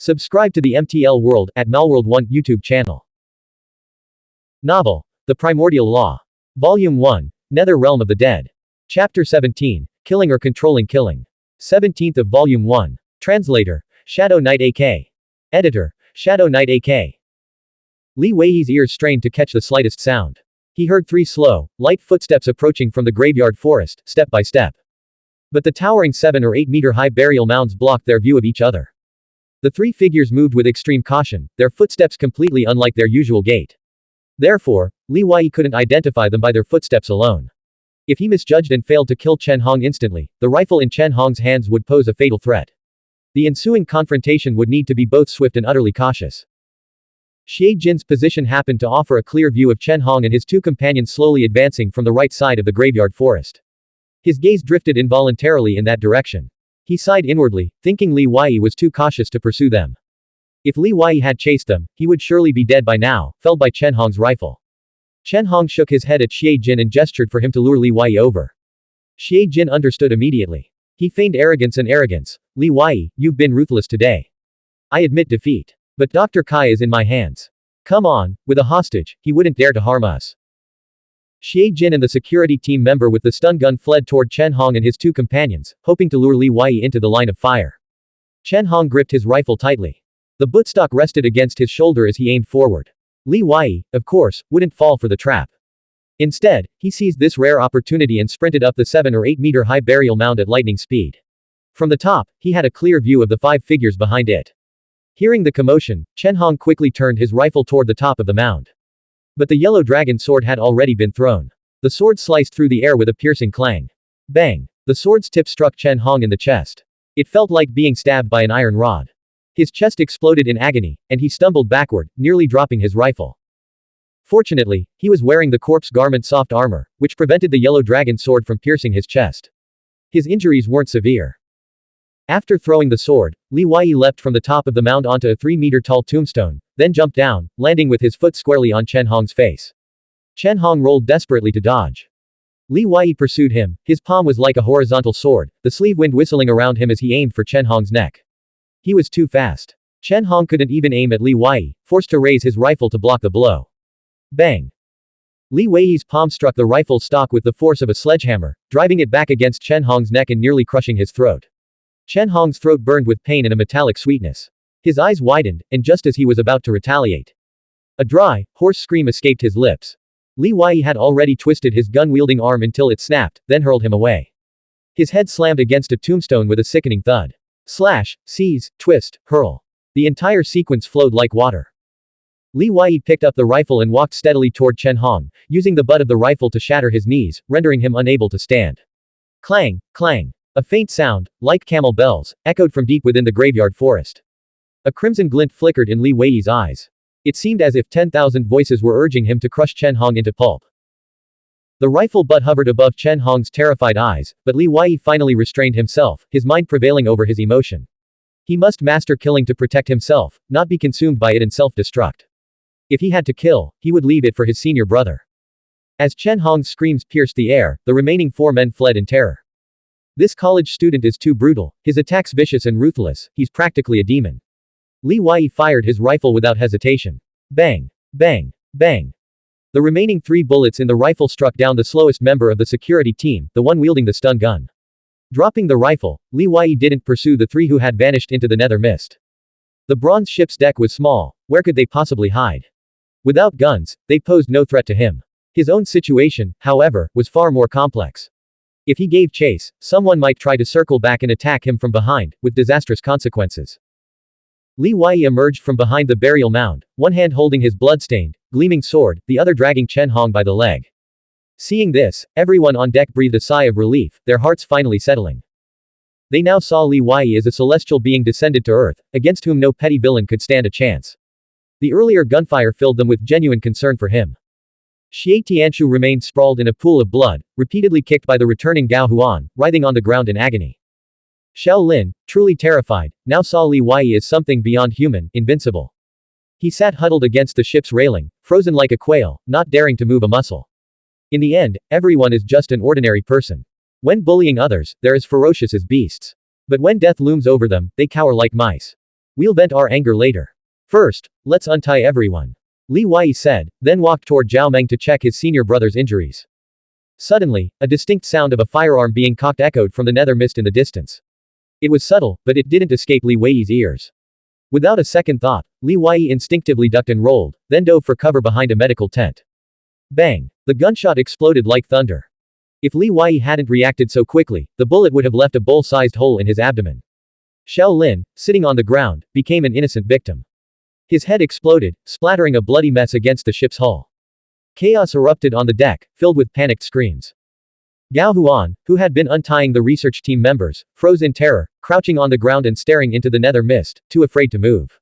Subscribe to the MTL World at Malworld 1 YouTube channel. Novel, The Primordial Law. Volume 1, Nether Realm of the Dead. Chapter 17, Killing or Controlling Killing. 17th of Volume 1. Translator, Shadow Knight AK. Editor, Shadow Knight AK. Li Weiyi's ears strained to catch the slightest sound. He heard 3 slow, light footsteps approaching from the graveyard forest, step by step. But the towering 7 or 8 meter high burial mounds blocked their view of each other. The 3 figures moved with extreme caution, their footsteps completely unlike their usual gait. Therefore, Li Weiyi couldn't identify them by their footsteps alone. If he misjudged and failed to kill Chen Hong instantly, the rifle in Chen Hong's hands would pose a fatal threat. The ensuing confrontation would need to be both swift and utterly cautious. Xie Jin's position happened to offer a clear view of Chen Hong and his 2 companions slowly advancing from the right side of the graveyard forest. His gaze drifted involuntarily in that direction. He sighed inwardly, thinking Li Weiyi was too cautious to pursue them. If Li Weiyi had chased them, he would surely be dead by now, felled by Chen Hong's rifle. Chen Hong shook his head at Xie Jin and gestured for him to lure Li Weiyi over. Xie Jin understood immediately. He feigned arrogance. Li Weiyi, you've been ruthless today. I admit defeat. But Dr. Kai is in my hands. Come on, with a hostage, he wouldn't dare to harm us. Xie Jin and the security team member with the stun gun fled toward Chen Hong and his 2 companions, hoping to lure Li Weiyi into the line of fire. Chen Hong gripped his rifle tightly. The buttstock rested against his shoulder as he aimed forward. Li Weiyi, of course, wouldn't fall for the trap. Instead, he seized this rare opportunity and sprinted up the 7 or 8 meter high burial mound at lightning speed. From the top, he had a clear view of the 5 figures behind it. Hearing the commotion, Chen Hong quickly turned his rifle toward the top of the mound. But the yellow dragon sword had already been thrown. The sword sliced through the air with a piercing clang. Bang! The sword's tip struck Chen Hong in the chest. It felt like being stabbed by an iron rod. His chest exploded in agony, and he stumbled backward, nearly dropping his rifle. Fortunately, he was wearing the corpse garment soft armor, which prevented the yellow dragon sword from piercing his chest. His injuries weren't severe. After throwing the sword, Li Weiyi leapt from the top of the mound onto a 3 meter tall tombstone, then jumped down, landing with his foot squarely on Chen Hong's face. Chen Hong rolled desperately to dodge. Li Weiyi pursued him, his palm was like a horizontal sword, the sleeve wind whistling around him as he aimed for Chen Hong's neck. He was too fast. Chen Hong couldn't even aim at Li Weiyi, forced to raise his rifle to block the blow. Bang! Li Weiyi's palm struck the rifle stock with the force of a sledgehammer, driving it back against Chen Hong's neck and nearly crushing his throat. Chen Hong's throat burned with pain and a metallic sweetness. His eyes widened, and just as he was about to retaliate, a dry, hoarse scream escaped his lips. Li Weiyi had already twisted his gun-wielding arm until it snapped, then hurled him away. His head slammed against a tombstone with a sickening thud. Slash, seize, twist, hurl. The entire sequence flowed like water. Li Weiyi picked up the rifle and walked steadily toward Chen Hong, using the butt of the rifle to shatter his knees, rendering him unable to stand. Clang, clang. A faint sound, like camel bells, echoed from deep within the graveyard forest. A crimson glint flickered in Li Weiyi's eyes. It seemed as if 10,000 voices were urging him to crush Chen Hong into pulp. The rifle butt hovered above Chen Hong's terrified eyes, but Li Weiyi finally restrained himself, his mind prevailing over his emotion. He must master killing to protect himself, not be consumed by it and self-destruct. If he had to kill, he would leave it for his senior brother. As Chen Hong's screams pierced the air, the remaining 4 men fled in terror. This college student is too brutal, his attacks vicious and ruthless, he's practically a demon. Li Weiyi fired his rifle without hesitation. Bang! Bang! Bang! The remaining 3 bullets in the rifle struck down the slowest member of the security team, the one wielding the stun gun. Dropping the rifle, Li Weiyi didn't pursue the 3 who had vanished into the nether mist. The bronze ship's deck was small, where could they possibly hide? Without guns, they posed no threat to him. His own situation, however, was far more complex. If he gave chase, someone might try to circle back and attack him from behind, with disastrous consequences. Li Weiyi emerged from behind the burial mound, one hand holding his bloodstained, gleaming sword, the other dragging Chen Hong by the leg. Seeing this, everyone on deck breathed a sigh of relief, their hearts finally settling. They now saw Li Weiyi as a celestial being descended to Earth, against whom no petty villain could stand a chance. The earlier gunfire filled them with genuine concern for him. Xie Tianshu remained sprawled in a pool of blood, repeatedly kicked by the returning Gao Huan, writhing on the ground in agony. Xiao Lin, truly terrified, now saw Li Weiyi as something beyond human, invincible. He sat huddled against the ship's railing, frozen like a quail, not daring to move a muscle. In the end, everyone is just an ordinary person. When bullying others, they're as ferocious as beasts. But when death looms over them, they cower like mice. We'll vent our anger later. First, let's untie everyone. Li Wei said, then walked toward Zhao Meng to check his senior brother's injuries. Suddenly, a distinct sound of a firearm being cocked echoed from the nether mist in the distance. It was subtle, but it didn't escape Li Wei's ears. Without a second thought, Li Wei instinctively ducked and rolled, then dove for cover behind a medical tent. Bang! The gunshot exploded like thunder. If Li Wei hadn't reacted so quickly, the bullet would have left a bowl-sized hole in his abdomen. Xiao Lin, sitting on the ground, became an innocent victim. His head exploded, splattering a bloody mess against the ship's hull. Chaos erupted on the deck, filled with panicked screams. Gao Huan, who had been untying the research team members, froze in terror, crouching on the ground and staring into the nether mist, too afraid to move.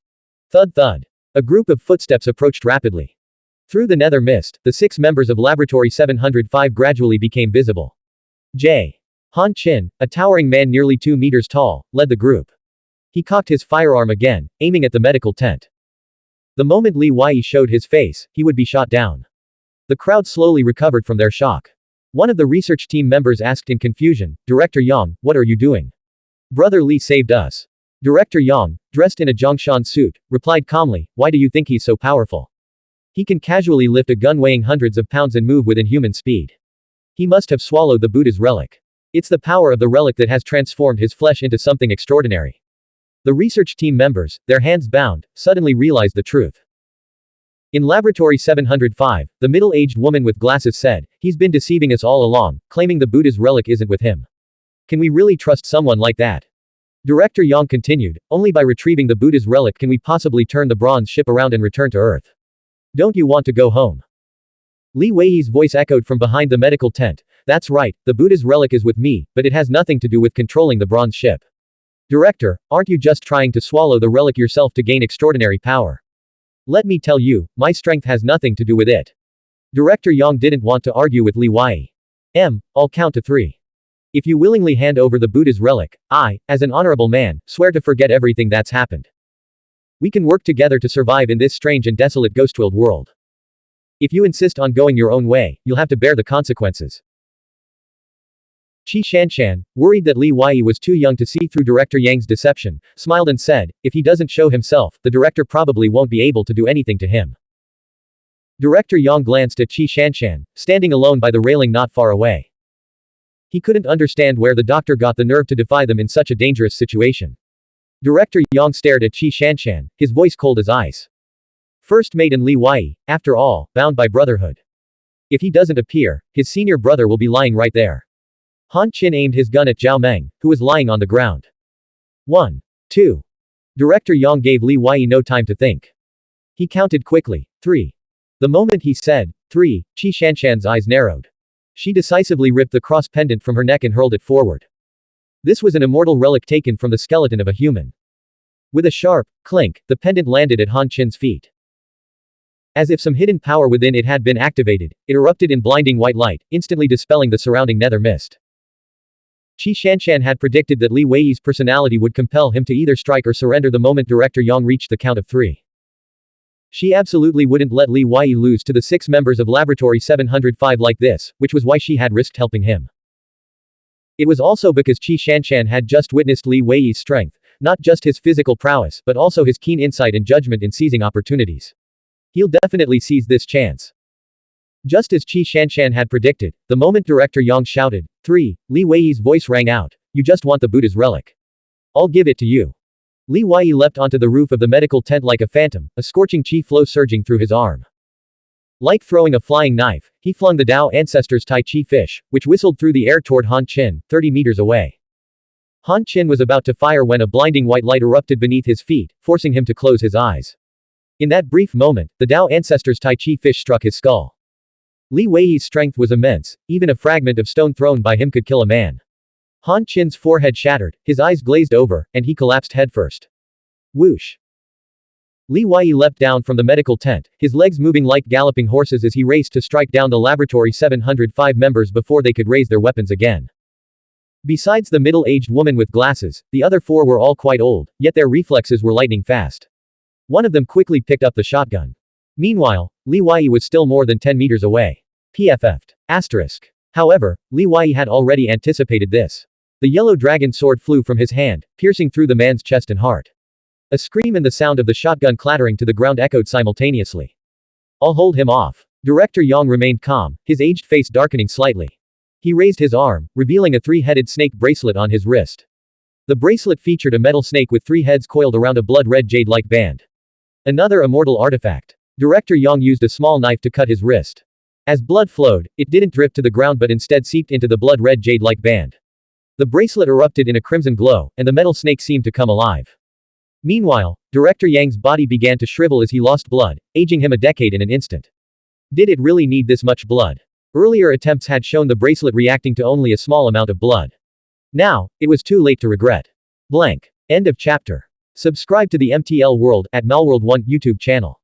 Thud thud. A group of footsteps approached rapidly. Through the nether mist, the 6 members of Laboratory 705 gradually became visible. J. Han Qin, a towering man nearly 2 meters tall, led the group. He cocked his firearm again, aiming at the medical tent. The moment Li Wei showed his face, he would be shot down. The crowd slowly recovered from their shock. One of the research team members asked in confusion, Director Yang, what are you doing? Brother Li saved us. Director Yang, dressed in a Zhongshan suit, replied calmly, why do you think he's so powerful? He can casually lift a gun weighing hundreds of pounds and move with inhuman speed. He must have swallowed the Buddha's relic. It's the power of the relic that has transformed his flesh into something extraordinary. The research team members, their hands bound, suddenly realized the truth. In Laboratory 705, the middle-aged woman with glasses said, he's been deceiving us all along, claiming the Buddha's relic isn't with him. Can we really trust someone like that? Director Yang continued, only by retrieving the Buddha's relic can we possibly turn the bronze ship around and return to Earth. Don't you want to go home? Li Wei's voice echoed from behind the medical tent, that's right, the Buddha's relic is with me, but it has nothing to do with controlling the bronze ship. Director, aren't you just trying to swallow the relic yourself to gain extraordinary power? Let me tell you, my strength has nothing to do with it. Director Yang didn't want to argue with Li Wei. I'll count to 3. If you willingly hand over the Buddha's relic, I, as an honorable man, swear to forget everything that's happened. We can work together to survive in this strange and desolate ghost-filled world. If you insist on going your own way, you'll have to bear the consequences. Qi Shanshan, worried that Li Wei was too young to see through Director Yang's deception, smiled and said, if he doesn't show himself, the director probably won't be able to do anything to him. Director Yang glanced at Qi Shanshan, standing alone by the railing not far away. He couldn't understand where the doctor got the nerve to defy them in such a dangerous situation. Director Yang stared at Qi Shanshan, his voice cold as ice. First mate and Li Wei, after all, bound by brotherhood. If he doesn't appear, his senior brother will be lying right there. Han Qin aimed his gun at Zhao Meng, who was lying on the ground. 1. 2. Director Yang gave Li Wei no time to think. He counted quickly. 3. The moment he said, 3, Qi Shanshan's eyes narrowed. She decisively ripped the cross pendant from her neck and hurled it forward. This was an immortal relic taken from the skeleton of a human. With a sharp clink, the pendant landed at Han Qin's feet. As if some hidden power within it had been activated, it erupted in blinding white light, instantly dispelling the surrounding nether mist. Qi Shanshan had predicted that Li Wei's personality would compel him to either strike or surrender the moment Director Yang reached the count of 3. She absolutely wouldn't let Li Wei lose to the 6 members of Laboratory 705 like this, which was why she had risked helping him. It was also because Qi Shanshan had just witnessed Li Wei's strength, not just his physical prowess, but also his keen insight and judgment in seizing opportunities. He'll definitely seize this chance. Just as Qi Shanshan had predicted, the moment Director Yang shouted, 3, Li Wei's voice rang out, you just want the Buddha's relic. I'll give it to you. Li Wei leapt onto the roof of the medical tent like a phantom, a scorching qi flow surging through his arm. Like throwing a flying knife, he flung the Dao ancestors' Tai Chi fish, which whistled through the air toward Han Qin, 30 meters away. Han Qin was about to fire when a blinding white light erupted beneath his feet, forcing him to close his eyes. In that brief moment, the Dao ancestors' Tai Chi fish struck his skull. Li Wei's strength was immense, even a fragment of stone thrown by him could kill a man. Han Qin's forehead shattered, his eyes glazed over, and he collapsed headfirst. Whoosh! Li Wei leapt down from the medical tent, his legs moving like galloping horses as he raced to strike down the Laboratory 705 members before they could raise their weapons again. Besides the middle-aged woman with glasses, the other 4 were all quite old, yet their reflexes were lightning fast. One of them quickly picked up the shotgun. Meanwhile, Li Wei was still more than 10 meters away. PFF'd. Asterisk. However, Li Wei had already anticipated this. The yellow dragon sword flew from his hand, piercing through the man's chest and heart. A scream and the sound of the shotgun clattering to the ground echoed simultaneously. I'll hold him off. Director Yang remained calm, his aged face darkening slightly. He raised his arm, revealing a three-headed snake bracelet on his wrist. The bracelet featured a metal snake with three heads coiled around a blood-red jade-like band. Another immortal artifact. Director Yang used a small knife to cut his wrist. As blood flowed, it didn't drip to the ground but instead seeped into the blood-red jade-like band. The bracelet erupted in a crimson glow, and the metal snake seemed to come alive. Meanwhile, Director Yang's body began to shrivel as he lost blood, aging him a decade in an instant. Did it really need this much blood? Earlier attempts had shown the bracelet reacting to only a small amount of blood. Now, it was too late to regret. Blank. End of chapter. Subscribe to the MTL World at Melworld 1 YouTube channel.